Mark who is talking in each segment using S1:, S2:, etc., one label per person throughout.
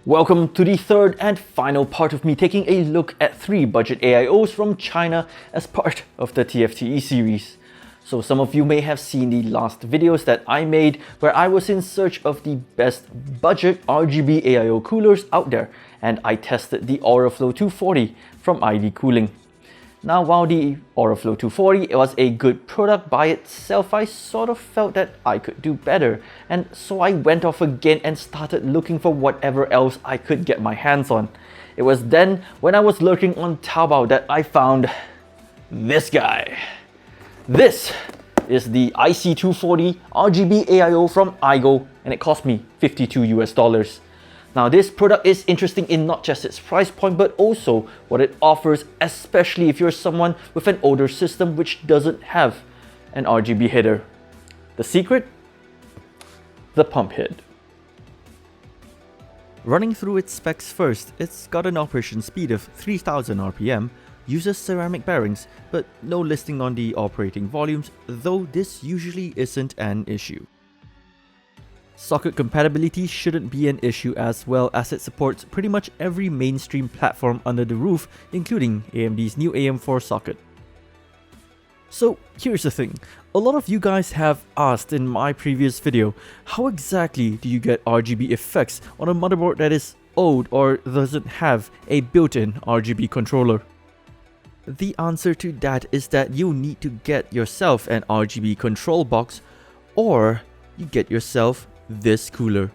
S1: Welcome to the third and final part of me taking a look at 3 budget AIOs from China as part of the TFTE series. So some of you may have seen the last videos that I made where I was in search of the best budget RGB AIO coolers out there, and I tested the Auraflow 240 from ID Cooling. Now, while the Auraflow 240 was a good product by itself, I sort of felt that I could do better, and so I went off again and started looking for whatever else I could get my hands on. It was then when I was lurking on Taobao that I found this guy. This is the ICY T240 RGB AIO from Aigo, and it cost me $52 US. Now, this product is interesting in not just its price point, but also what it offers, especially if you're someone with an older system which doesn't have an RGB header. The secret? The pump head. Running through its specs first, it's got an operation speed of 3000 RPM, uses ceramic bearings, but no listing on the operating volumes, though this usually isn't an issue. Socket compatibility shouldn't be an issue as well, as it supports pretty much every mainstream platform under the roof, including AMD's new AM4 socket. So here's the thing, a lot of you guys have asked in my previous video, how exactly do you get RGB effects on a motherboard that is old or doesn't have a built-in RGB controller? The answer to that is that you need to get yourself an RGB control box, or you get yourself this cooler.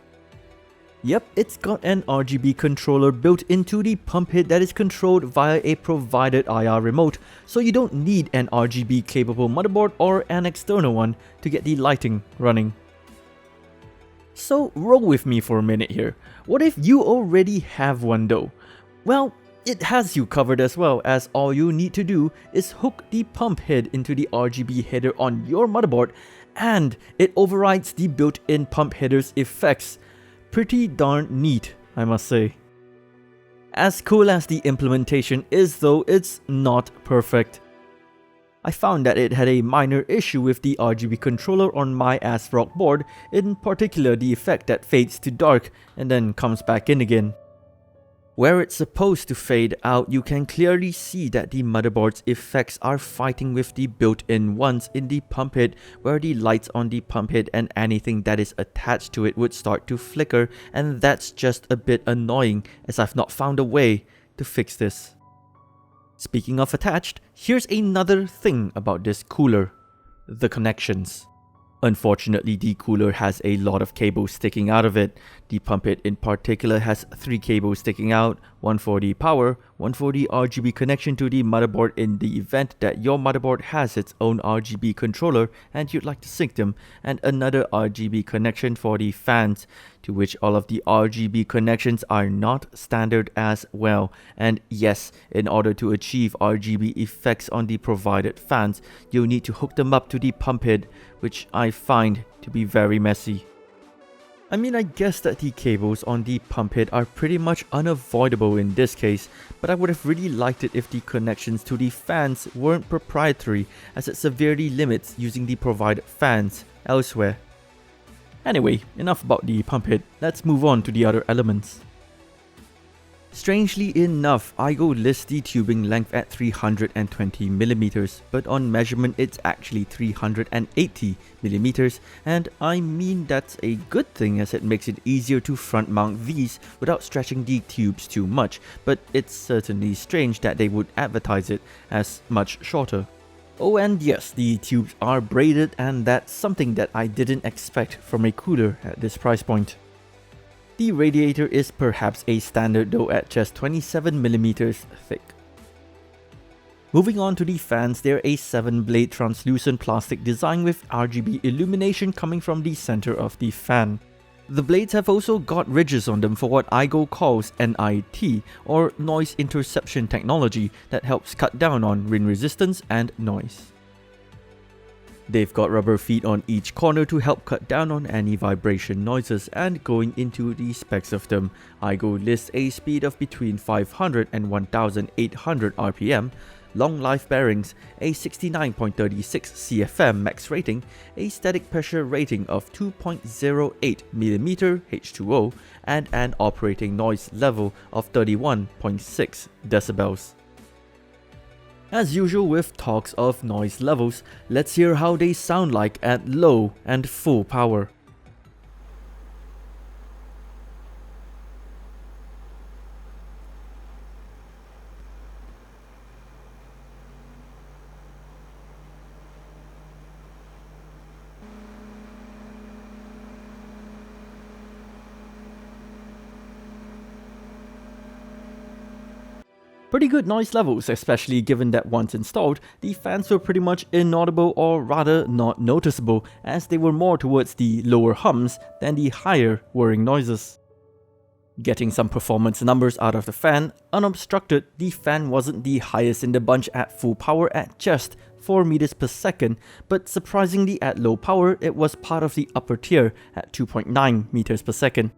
S1: Yep, it's got an RGB controller built into the pump head that is controlled via a provided IR remote, so you don't need an RGB capable motherboard or an external one to get the lighting running. So roll with me for a minute here. What if you already have one though? Well, it has you covered as well, as all you need to do is hook the pump head into the RGB header on your motherboard, and it overrides the built-in pump header's effects. Pretty darn neat, I must say. As cool as the implementation is though, it's not perfect. I found that it had a minor issue with the RGB controller on my ASRock board, in particular the effect that fades to dark and then comes back in again. Where it's supposed to fade out, you can clearly see that the motherboard's effects are fighting with the built-in ones in the pump head, where the lights on the pump head and anything that is attached to it would start to flicker, and that's just a bit annoying, as I've not found a way to fix this. Speaking of attached, here's another thing about this cooler: the connections. Unfortunately, the cooler has a lot of cables sticking out of it. The pump head in particular has 3 cables sticking out, one for the power, one for the RGB connection to the motherboard in the event that your motherboard has its own RGB controller and you'd like to sync them, and another RGB connection for the fans, to which all of the RGB connections are not standard as well. And yes, in order to achieve RGB effects on the provided fans, you'll need to hook them up to the pump head, which I find to be very messy. I mean, I guess that the cables on the pump head are pretty much unavoidable in this case, but I would have really liked it if the connections to the fans weren't proprietary, as it severely limits using the provided fans elsewhere. Anyway, enough about the pump head, let's move on to the other elements. Strangely enough, Aigo lists the tubing length at 320mm, but on measurement it's actually 380mm, and I mean that's a good thing, as it makes it easier to front mount these without stretching the tubes too much, but it's certainly strange that they would advertise it as much shorter. Oh, and yes, the tubes are braided, and that's something that I didn't expect from a cooler at this price point. The radiator is perhaps a standard though, at just 27mm thick. Moving on to the fans, they're a 7-blade translucent plastic design with RGB illumination coming from the center of the fan. The blades have also got ridges on them for what Aigo calls NIT, or noise interception technology, that helps cut down on wind resistance and noise. They've got rubber feet on each corner to help cut down on any vibration noises, and going into the specs of them, Aigo lists a speed of between 500 and 1800 RPM, long life bearings, a 69.36 CFM max rating, a static pressure rating of 2.08mm H2O, and an operating noise level of 31.6 decibels. As usual with talks of noise levels, let's hear how they sound like at low and full power. Pretty good noise levels, especially given that once installed, the fans were pretty much inaudible, or rather not noticeable, as they were more towards the lower hums than the higher whirring noises. Getting some performance numbers out of the fan, unobstructed, the fan wasn't the highest in the bunch at full power at just 4 meters per second, but surprisingly at low power it was part of the upper tier at 2.9 meters per second.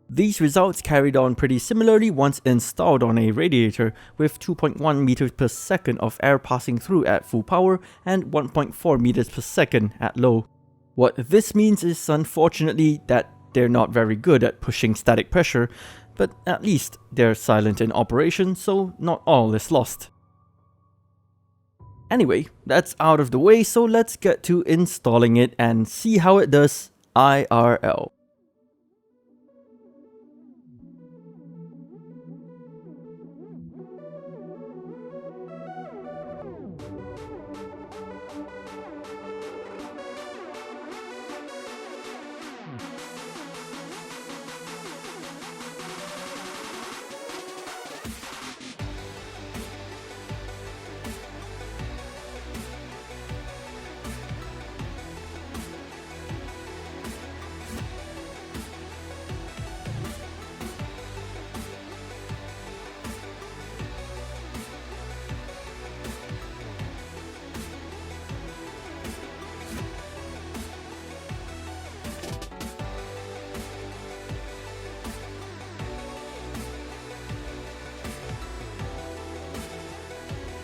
S1: These results carried on pretty similarly once installed on a radiator, with 2.1 meters per second of air passing through at full power and 1.4 meters per second at low. What this means is unfortunately that they're not very good at pushing static pressure, but at least they're silent in operation, so not all is lost. Anyway, that's out of the way, so let's get to installing it and see how it does IRL.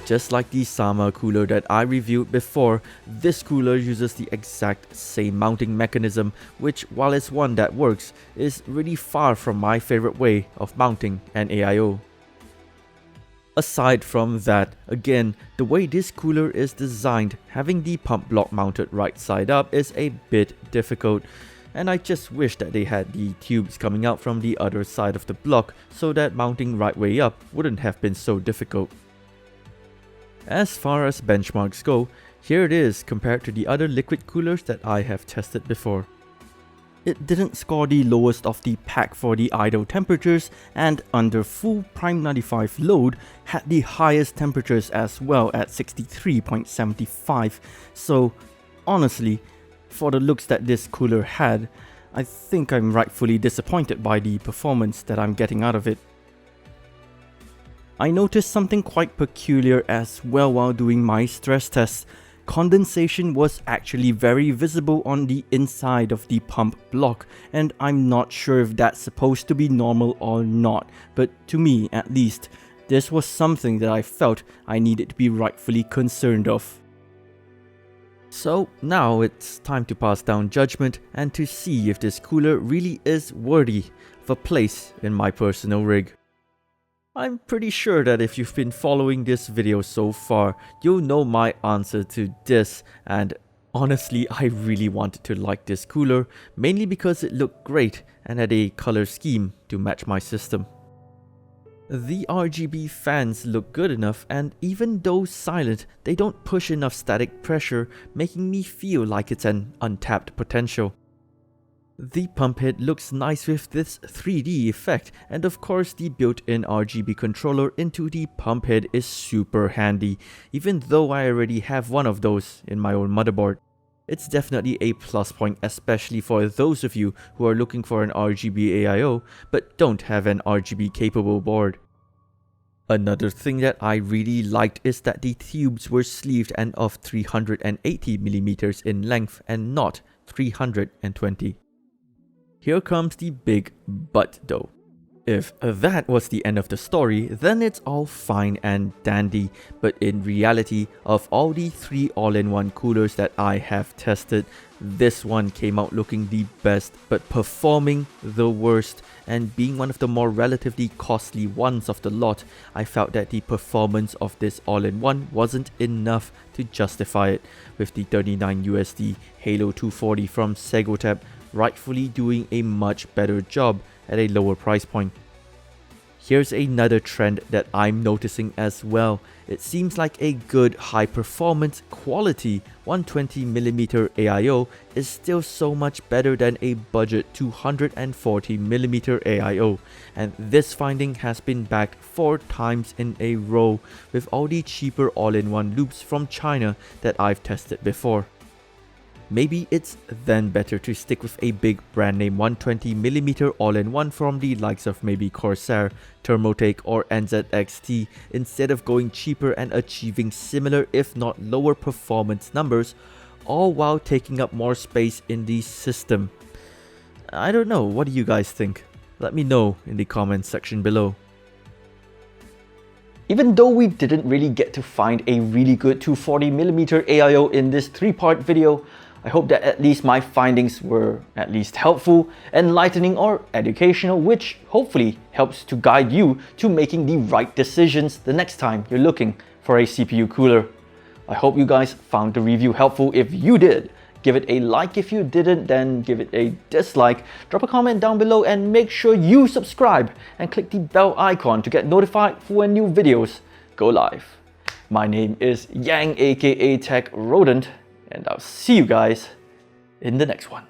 S1: Just like the Sama cooler that I reviewed before, this cooler uses the exact same mounting mechanism, which, while it's one that works, is really far from my favorite way of mounting an AIO. Aside from that, again, the way this cooler is designed, having the pump block mounted right side up is a bit difficult, and I just wish that they had the tubes coming out from the other side of the block so that mounting right way up wouldn't have been so difficult. As far as benchmarks go, here it is compared to the other liquid coolers that I have tested before. It didn't score the lowest of the pack for the idle temperatures, and under full Prime 95 load had the highest temperatures as well at 63.75, so honestly, for the looks that this cooler had, I think I'm rightfully disappointed by the performance that I'm getting out of it. I noticed something quite peculiar as well while doing my stress tests. Condensation was actually very visible on the inside of the pump block, and I'm not sure if that's supposed to be normal or not, but to me at least, this was something that I felt I needed to be rightfully concerned of. So now it's time to pass down judgment and to see if this cooler really is worthy of a place in my personal rig. I'm pretty sure that if you've been following this video so far, you'll know my answer to this, and honestly I really wanted to like this cooler, mainly because it looked great and had a color scheme to match my system. The RGB fans look good enough, and even though silent, they don't push enough static pressure, making me feel like it's an untapped potential. The pump head looks nice with this 3D effect, and of course the built-in Rgb controller into the pump head is super handy, even though I already have one of those in my own motherboard. It's definitely a plus point, especially for those of you who are looking for an RGB AIO but don't have an RGB capable board. Another thing that I really liked is that the tubes were sleeved and of 380mm in length and not 320. Here comes the big but though. If that was the end of the story, then it's all fine and dandy, but in reality, of all the 3 all-in-one coolers that I have tested, this one came out looking the best, but performing the worst, and being one of the more relatively costly ones of the lot, I felt that the performance of this all-in-one wasn't enough to justify it, with the $39 USD Halo 240 from Segotep rightfully doing a much better job at a lower price point. Here's another trend that I'm noticing as well. It seems like a good high performance quality 120mm AIO is still so much better than a budget 240mm AIO, and this finding has been backed 4 times in a row with all the cheaper all-in-one loops from China that I've tested before. Maybe it's then better to stick with a big brand name 120mm all-in-one from the likes of maybe Corsair, Thermotake or NZXT instead of going cheaper and achieving similar if not lower performance numbers, all while taking up more space in the system. I don't know, what do you guys think? Let me know in the comments section below.
S2: Even though we didn't really get to find a really good 240mm AIO in this 3-part video, I hope that at least my findings were at least helpful, enlightening or educational, which hopefully helps to guide you to making the right decisions the next time you're looking for a CPU cooler. I hope you guys found the review helpful. If you did, give it a like. If you didn't, then give it a dislike. Drop a comment down below and make sure you subscribe and click the bell icon to get notified for when new videos go live. My name is Yang aka Tech Rodent, and I'll see you guys in the next one.